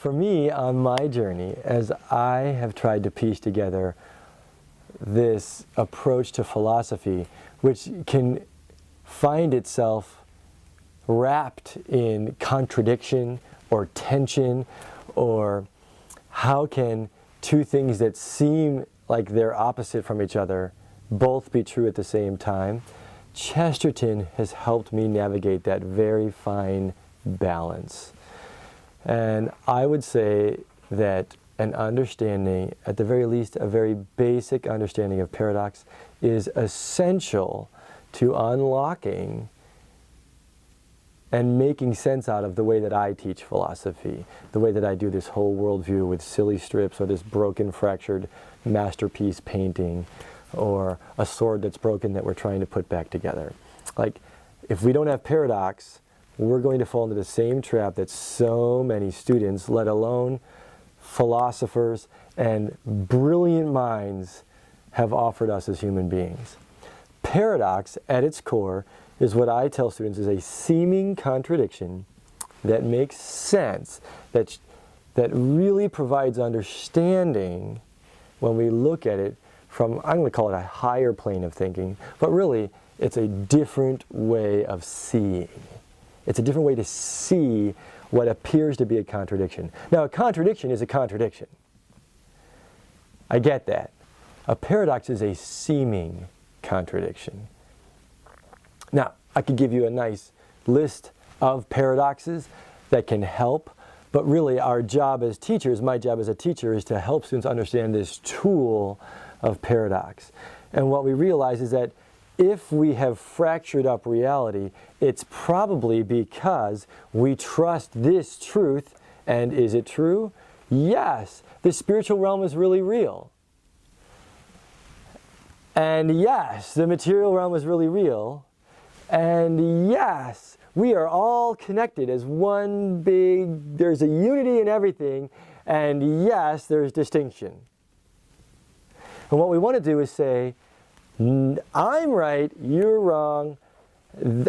for me, on my journey, as I have tried to piece together this approach to philosophy, which can find itself wrapped in contradiction or tension, or how can two things that seem like they're opposite from each other both be true at the same time, Chesterton has helped me navigate that very fine balance. And I would say that an understanding, at the very least a very basic understanding of paradox, is essential to unlocking and making sense out of the way that I teach philosophy, the way that I do this whole worldview with silly strips or this broken, fractured masterpiece painting or a sword that's broken that we're trying to put back together. Like, if we don't have paradox, we're going to fall into the same trap that so many students, let alone philosophers and brilliant minds, have offered us as human beings. Paradox, at its core, is what I tell students is a seeming contradiction that makes sense, that really provides understanding when we look at it from, I'm going to call it a higher plane of thinking, but really it's a different way of seeing. It's a different way to see what appears to be a contradiction. Now, a contradiction is a contradiction. I get that. A paradox is a seeming contradiction. Now, I could give you a nice list of paradoxes that can help, but really our job as teachers, my job as a teacher, is to help students understand this tool of paradox. And what we realize is that if we have fractured up reality, it's probably because we trust this truth. And is it true? Yes, the spiritual realm is really real. And yes, the material realm is really real. And yes, we are all connected as one big, there's a unity in everything. And yes, there's distinction. And what we want to do is say, I'm right, you're wrong,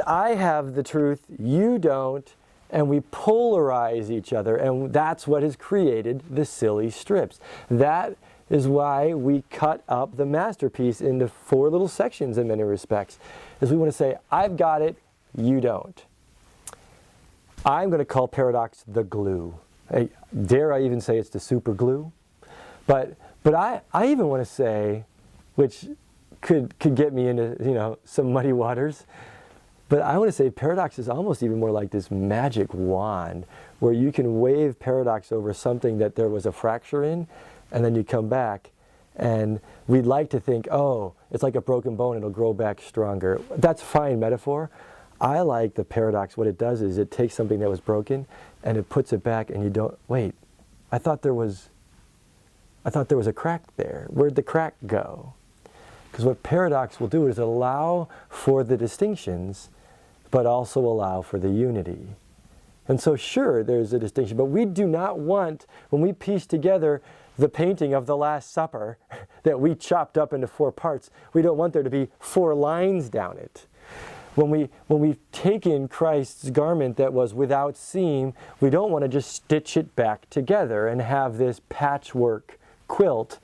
I have the truth, you don't, and we polarize each other, and that's what has created the silly strips. That is why we cut up the masterpiece into 4 little sections in many respects, is we want to say, I've got it, you don't. I'm going to call paradox the glue. Dare I even say it's the super glue? But I even want to say, which could get me into some muddy waters, but I want to say paradox is almost even more like this magic wand where you can wave paradox over something that there was a fracture in, and then you come back, and we'd like to think, oh, it's like a broken bone, it'll grow back stronger. That's fine metaphor. I like the paradox. What it does is it takes something that was broken and it puts it back, and you don't, wait, I thought there was a crack there. Where'd the crack go? Because what paradox will do is allow for the distinctions, but also allow for the unity. And so sure, there's a distinction, but we do not want, when we piece together the painting of the Last Supper that we chopped up into 4 parts, we don't want there to be 4 lines down it. When we've taken Christ's garment that was without seam, we don't want to just stitch it back together and have this patchwork quilt.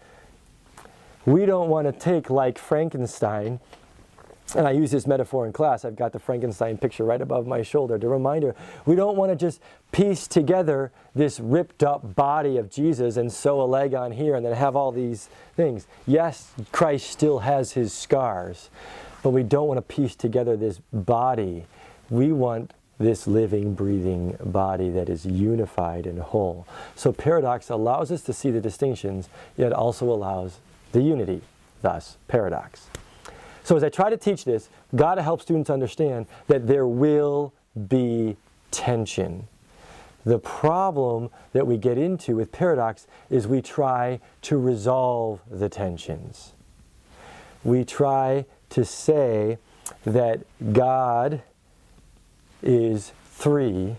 We don't want to take, like Frankenstein, and I use this metaphor in class, I've got the Frankenstein picture right above my shoulder, the reminder, we don't want to just piece together this ripped up body of Jesus and sew a leg on here and then have all these things. Yes, Christ still has his scars, but we don't want to piece together this body. We want this living, breathing body that is unified and whole. So paradox allows us to see the distinctions, yet also allows the unity, thus paradox. So as I try to teach this, got to help students understand that there will be tension. The problem that we get into with paradox is we try to resolve the tensions. We try to say that God is 3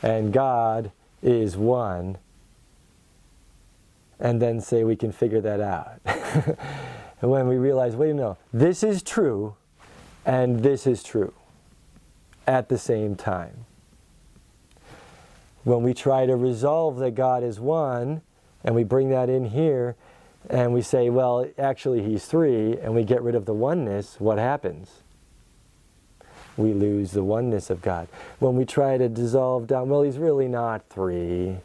and God is 1, and then say we can figure that out. And when we realize, wait a minute, this is true and this is true at the same time. when we try to resolve that God is one, and we bring that in here, and we say, well, actually he's three, and we get rid of the oneness, what happens? We lose the oneness of God. When we try to dissolve down, well, he's really not three.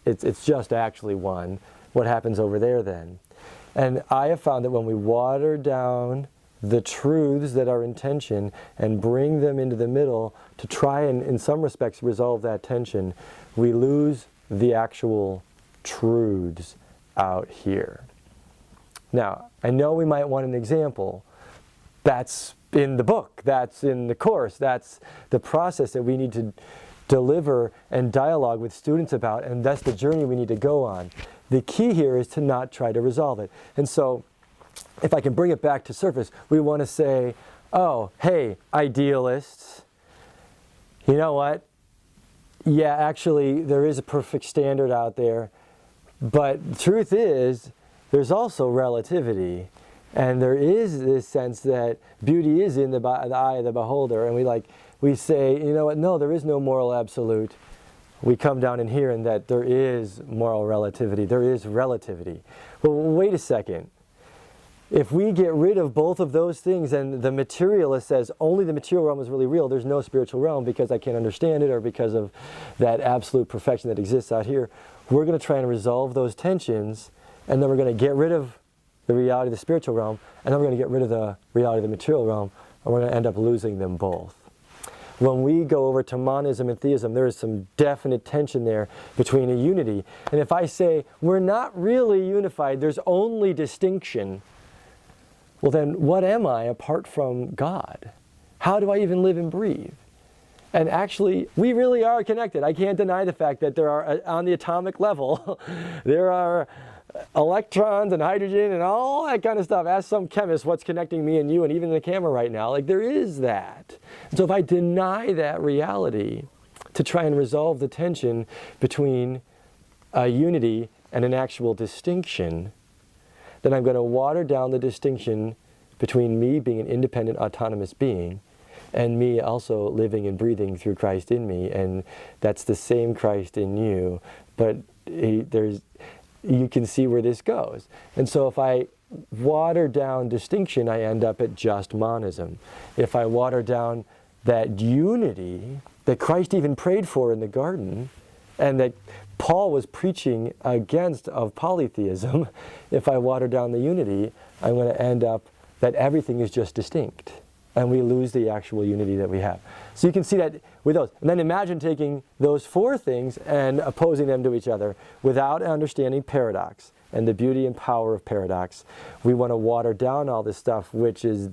It's just actually one. What happens over there then? And I have found that when we water down the truths that are in tension and bring them into the middle to try and, in some respects, resolve that tension, we lose the actual truths out here. Now, I know we might want an example. That's in the book, that's in the course, that's the process that we need to deliver and dialogue with students about, and that's the journey we need to go on. The key here is to not try to resolve it. And so, if I can bring it back to surface, we want to say, oh, hey, idealists, you know what? Yeah, actually, there is a perfect standard out there, but the truth is, there's also relativity. And there is this sense that beauty is in the eye of the beholder. And we say, you know what, no, there is no moral absolute. We come down in here and that there is moral relativity. There is relativity. Well, wait a second. If we get rid of both of those things and the materialist says only the material realm is really real, there's no spiritual realm because I can't understand it or because of that absolute perfection that exists out here, we're going to try and resolve those tensions, and then we're going to get rid of the reality of the spiritual realm, and then we're going to get rid of the reality of the material realm, and we're going to end up losing them both. When we go over to monism and theism, there is some definite tension there between a unity. And if I say, we're not really unified, there's only distinction, well then, what am I apart from God? How do I even live and breathe? And actually, we really are connected. I can't deny the fact that there are, on the atomic level, there are electrons and hydrogen and all that kind of stuff. Ask some chemist what's connecting me and you and even the camera right now. Like, there is that. And so if I deny that reality to try and resolve the tension between a unity and an actual distinction, then I'm going to water down the distinction between me being an independent, autonomous being and me also living and breathing through Christ in me. And that's the same Christ in you. But you can see where this goes. And so if I water down distinction, I end up at just monism. If I water down that unity that Christ even prayed for in the garden, and that Paul was preaching against of polytheism, if I water down the unity, I'm going to end up that everything is just distinct, and we lose the actual unity that we have. So you can see that with those. And then imagine taking those four things and opposing them to each other without understanding paradox and the beauty and power of paradox. We want to water down all this stuff, which is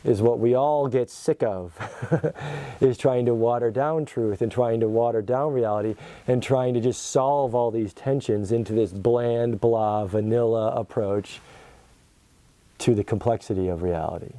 what we all get sick of, is trying to water down truth and trying to water down reality and trying to just solve all these tensions into this bland, blah, vanilla approach to the complexity of reality.